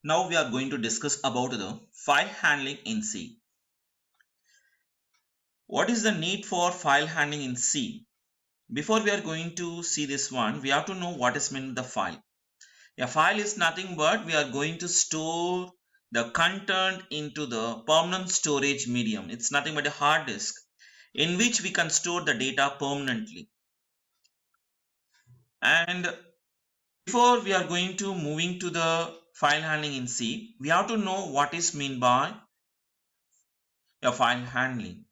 Now we are going to discuss about the file handling in C. What is the need for file handling in C? Before we are going to see this one, we have to know what is meant the file. A file is nothing but we are going to store the content into the permanent storage medium. It's nothing but a hard disk in which we can store the data permanently. And before we are going to moving to the file handling in C, we have to know what is meant by a file handling.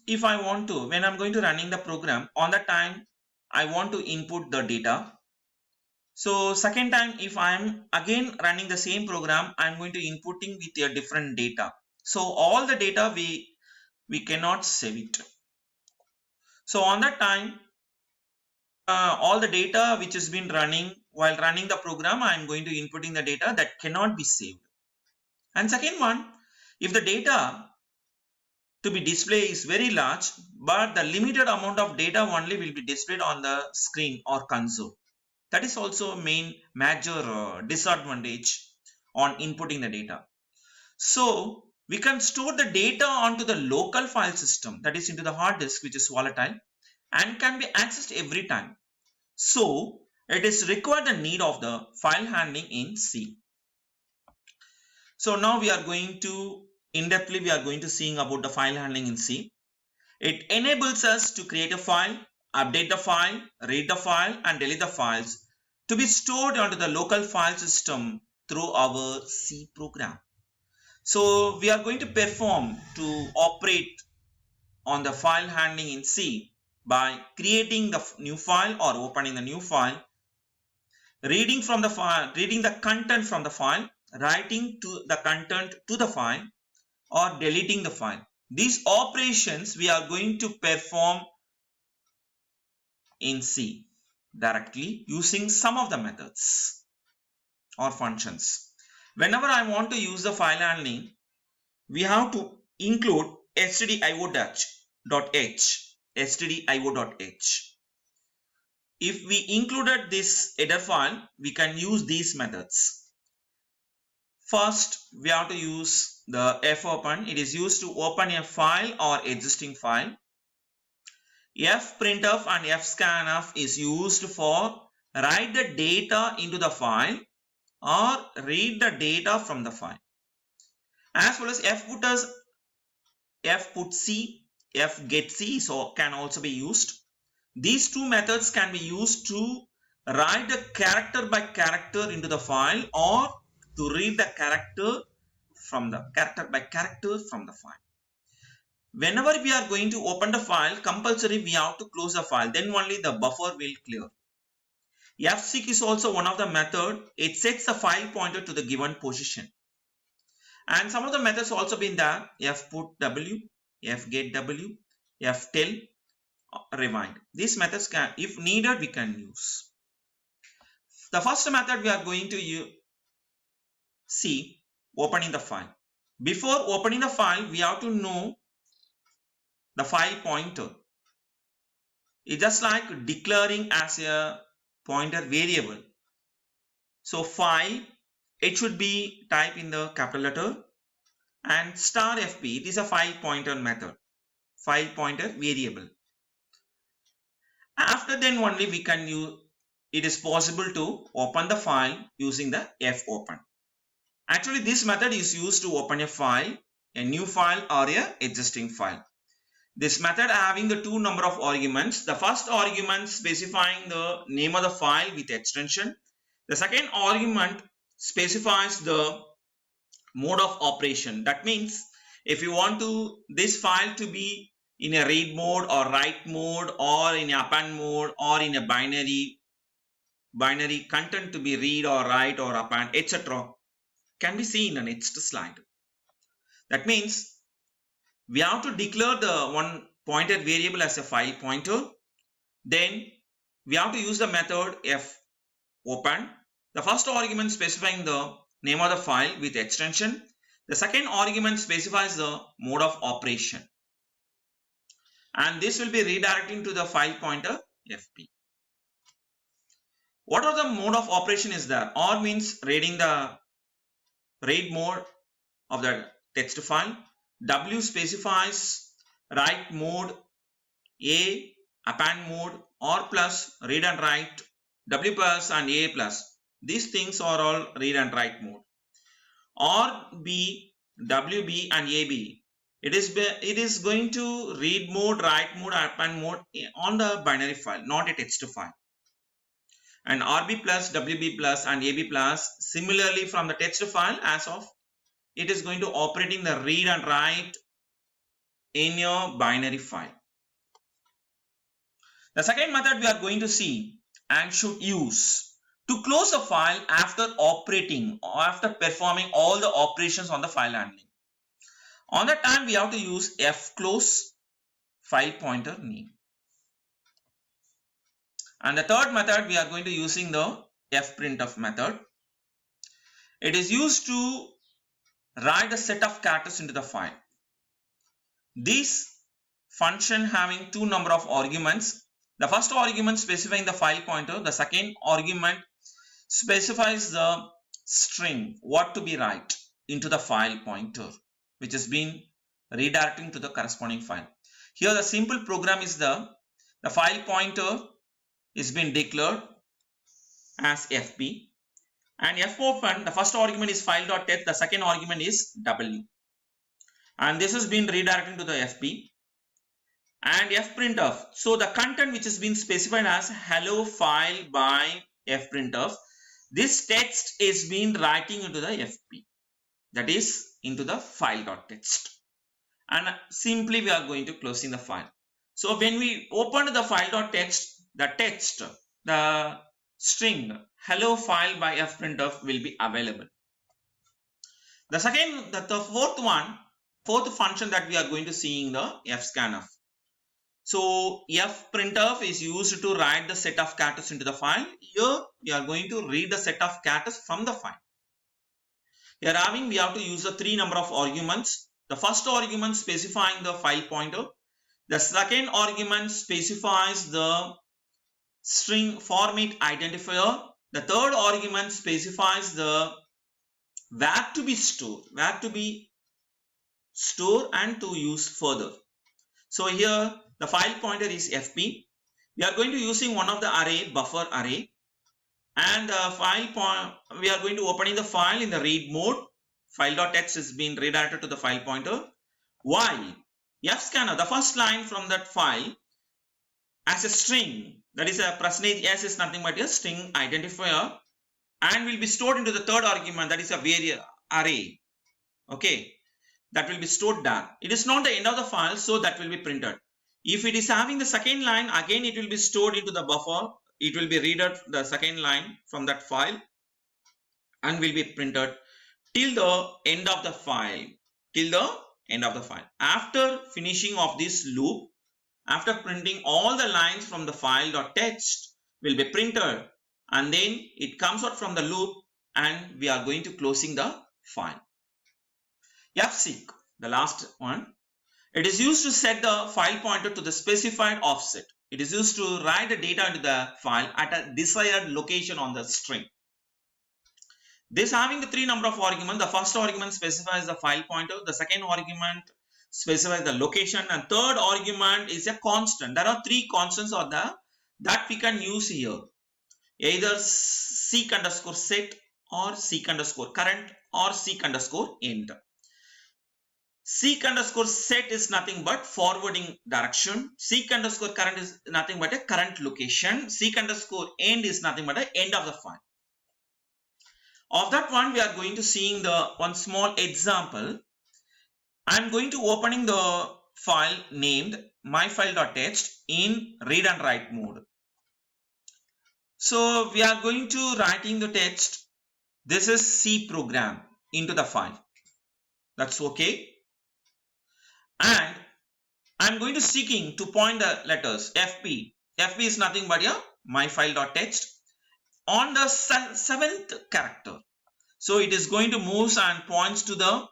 If I want to, when I'm going to running the program, on that time I want to input the data. So second time, if I'm again running the same program, I'm going to inputting with a different data. So all the data we cannot save it. So on that time, all the data which has been running while running the program, I'm going to inputting the data that cannot be saved. And second one, if the data to be displayed is very large, but the limited amount of data only will be displayed on the screen or console. That is also a main major disadvantage on inputting the data. So we can store the data onto the local file system, that is into the hard disk, which is volatile and can be accessed every time. So it is required the need of the file handling in C. So now we are going to in-depthly we are going to seeing about the file handling in C. It enables us to create a file, update the file, read the file and delete the files to be stored onto the local file system through our C program. So we are going to perform to operate on the file handling in C by creating the new file or opening the new file, reading from the file, reading the content from the file, writing to the content to the file, or deleting the file. These operations we are going to perform in C directly using some of the methods or functions. Whenever I want to use the file handling, we have to include stdio.h. If we included this header file, we can use these methods. First, we have to use the fopen. It is used to open a file or existing file. fprintf and fscanf is used for write the data into the file or read the data from the file. As well as fputc, fgetc so can also be used. These two methods can be used to write the character by character into the file or to read the character by character from the file. Whenever we are going to open the file, compulsory we have to close the file, then only the buffer will clear. fseek is also one of the method. It sets the file pointer to the given position. And some of the methods also been there: fputw, fgetw, ftell, rewind. These methods can, if needed, we can use. The first method we are going to see opening the file. Before opening the file, we have to know the file pointer. It's just like declaring as a pointer variable. So file, it should be typed in the capital letter, and star fp, it is a file pointer method, file pointer variable. After then only we can use, it is possible to open the file using the fopen. Actually this method is used to open a file, a new file or a existing file. This method having the two number of arguments. The first argument specifying the name of the file with extension. The second argument specifies the mode of operation. That means if you want to this file to be in a read mode or write mode or in append mode or in a binary content to be read or write or append, etc., can be seen in the next slide. That means we have to declare the one pointer variable as a file pointer. Then we have to use the method fopen. The first argument specifying the name of the file with extension. The second argument specifies the mode of operation. and this will be redirecting to the file pointer FP. What are the mode of operation is there? OR means reading the read mode of the text file. W specifies write mode. A append mode. OR plus read and write. W plus and A plus. These things are all read and write mode. OR B, WB and AB. It is going to read mode, write mode, append mode on the binary file, not a text file. And RB plus, WB plus and AB plus, similarly from the text file, as of it is going to operating the read and write in your binary file. The second method we are going to see and should use to close the file after operating or after performing all the operations on the file handling. On that time we have to use fclose file pointer name. And the third method we are going to using the fprintf method. It is used to write a set of characters into the file. This function having two number of arguments. The first argument specifying the file pointer. The second argument specifies the string what to be write into the file pointer, which has been redirecting to the corresponding file. Here the simple program is the file pointer is been declared as FP, and fopen, the first argument is file.text, the second argument is W, and this has been redirecting to the FP. And fprintf, so the content which has been specified as hello file by fprintf, this text is been writing into the FP, that is into the file.text, and simply we are going to closing the file. So when we open the file.text, the text, the string hello file by fprintf will be available. The fourth function that we are going to see in the fscanf. So fprintf is used to write the set of characters into the file. Here we are going to read the set of characters from the file. Here we have to use the three number of arguments. The first argument specifying the file pointer. The second argument specifies the string format identifier. The third argument specifies the where to be stored and to use further. So here the file pointer is FP. We are going to using one of the array, buffer array, and we are going to opening the file in the read mode. File.text is being redirected to the file pointer. While fscanf, the first line from that file as a string, that is a %s is nothing but a string identifier, and will be stored into the third argument, that is a variable array. Okay, that will be stored there. It is not the end of the file, so that will be printed. If it is having the second line, again it will be stored into the buffer. It will be read out the second line from that file and will be printed till the end of the file. After finishing of this loop, after printing all the lines from the file.text will be printed, and then it comes out from the loop and we are going to closing the file. fseek, the last one. It is used to set the file pointer to the specified offset. It is used to write the data into the file at a desired location on the string. This having the three number of arguments. The first argument specifies the file pointer. The second argument specifies the location, and third argument is a constant. There are three constants that we can use here. Either seek_set or seek_current or seek_end. Seek_set is nothing but forwarding direction. Seek_current is nothing but a current location. Seek_end is nothing but the end of the file. Of that one, we are going to seeing the one small example. I am going to opening the file named myfile.text in read and write mode. So we are going to writing the text. This is C program into the file. That's okay. And I'm going to seeking to point the letters FP. FP is nothing but a myfile.text on the seventh character. So it is going to move and points to the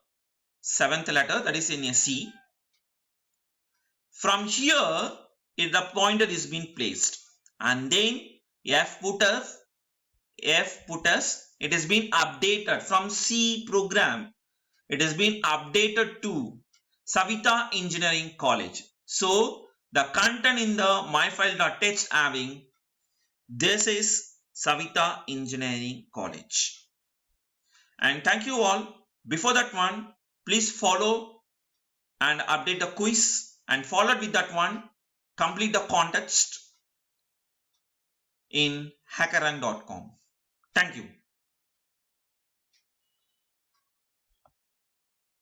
seventh letter, that is in a C. From here, if the pointer is being placed, and then fputters, it has been updated from C program. It has been updated to Savita Engineering College. So the content in the myfile.txt having this is Savita Engineering College. And thank you all. Before that one, please follow and update the quiz, and followed with that one, complete the context in hackerrank.com. Thank you.